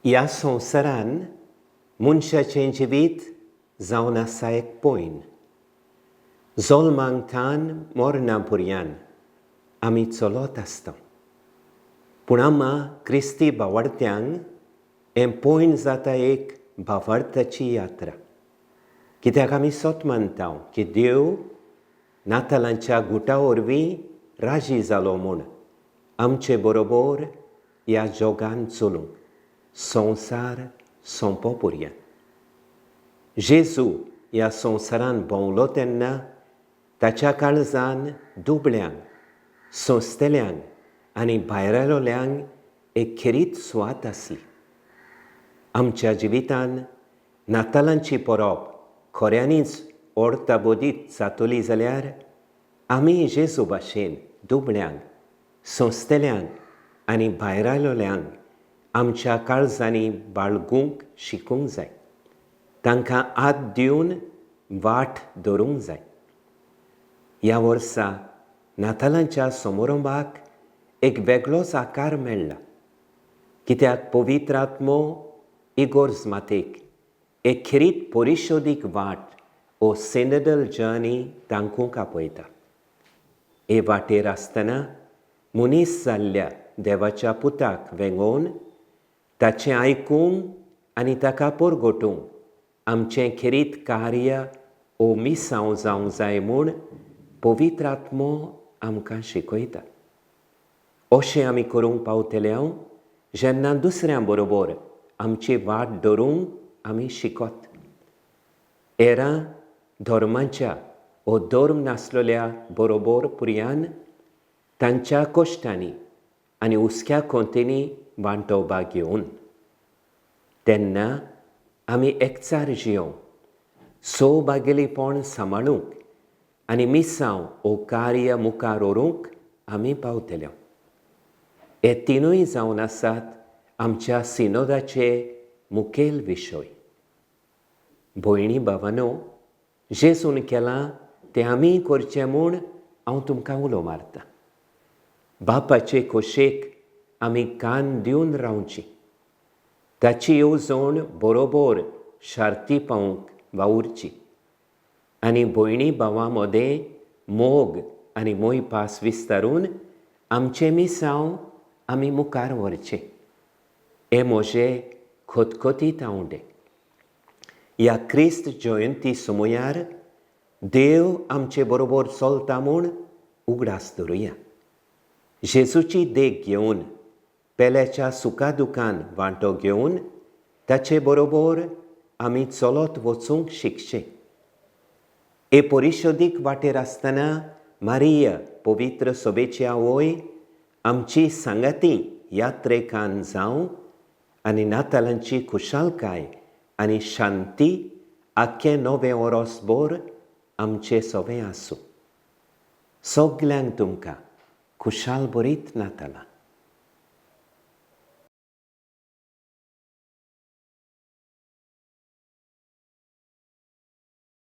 ह्या संवसारान मनशाचें जिवीत जावन आसा एक पॉयन. जल्मांकठान मरणा पर्यान आमी चलत आसता. पूण आम्हा क्रिस्ती भावार्थ्यांक हें पॉयन जाता एक भावार्थाची यात्रा. कित्याक आमी सोत मानता की देव नातालांच्या गुटा वरवीं राजी जालो म्हूण आमचे बरोबर ह्या जगान चलूंक संवसार सोंपो पर्यंत. जेजू ह्या संवसारान भोंवलो तेन्ना ताच्या काळजान दुबळ्यांक, सोंसतेल्यांक आनी भायर आयलोल्यांक एक खेरीत सुवात आसली. आमच्या जिवितान नातालांची परब खऱ्यांनीच ओर्ताबोदीत जातली जाल्यार आमी जेजू भाशेन दुबळ्यांक, सोंसतेल्यांक आनी भायर आयलोल्यांक आमच्या काळजांनी बाळगूंक शिकूंक जाय. तांकां हात दिवन वाट धरूंक जाय. ह्या वर्सा नातालांच्या समारंभाक एक वेगळोच आकार मेळ्ळा. कित्याक पवित्र आत्मो इगोर्ज मातेक एक खेरीत परिशोदीक वाट ओ सिनोडल जर्नी तांकूंक आपयता. हे वाटेर आसतना मनीस जाल्ल्या देवाच्या पुताक वेंगोवन ताचें आयकूंक आनी ताका परगटूंक आमचें खेरीत कार्य ओ मिसांव जावंक जाय म्हूण पवित्र आत्मो आमकां शिकयता. अशें आमी करूंक पावतल्यांव जेन्ना दुसऱ्यां बरोबर आमची वाट धरूंक आमी शिकत. हेरां धर्माच्या ओ धर्म नासलेल्या बरोबर पर्यान तांच्या कश्टांनी आनी उस्क्या खोंतेनी वांटोवपाक घेवन. तेन्ना आमी एकचार जियोंक, सौभाग्यलीपण सांबाळूंक आनी मिसांव ओ कार्य मुखार व्हरूंक आमी पावतल्यो. हे तिनूय जावन आसात आमच्या सिनोदाचे मुखेल विशय. भयणी भावांनो, जेजून केलां तें आमी करचें म्हूण हांव तुमकां उलो मारतां. बापाचे खोशेक आमी कान दिवन रावची. ताची येवजण बरोबर शार्ती पावूंक वावुरची आनी भयणी भावां मदें मोग आनी मोयपास विस्तारून आमचें मिसांव आमी मुखार व्हरचें. हें म्हजें खतखतीत आवडे. ह्या क्रिस्त जयंती समयार देव आमचे बरोबर चलता म्हूण उगडास धरुया. जेजूची देख घेवन पेल्याच्या सुखादुखान वांटो घेवन ताचे बरोबर आमी चलत वचूंक शिकचें. हे परिशोदीक वाटेर आसतना मारिया पवित्र सभेची आवय आमची सांगाती यात्रेकान जावं आनी नातालांची खुशालकाय आनी शांती आख्खें नवें वरोसभर आमचें सवें आसूं. सगल्यांक तुमकां खुशाल बरीत नातालां.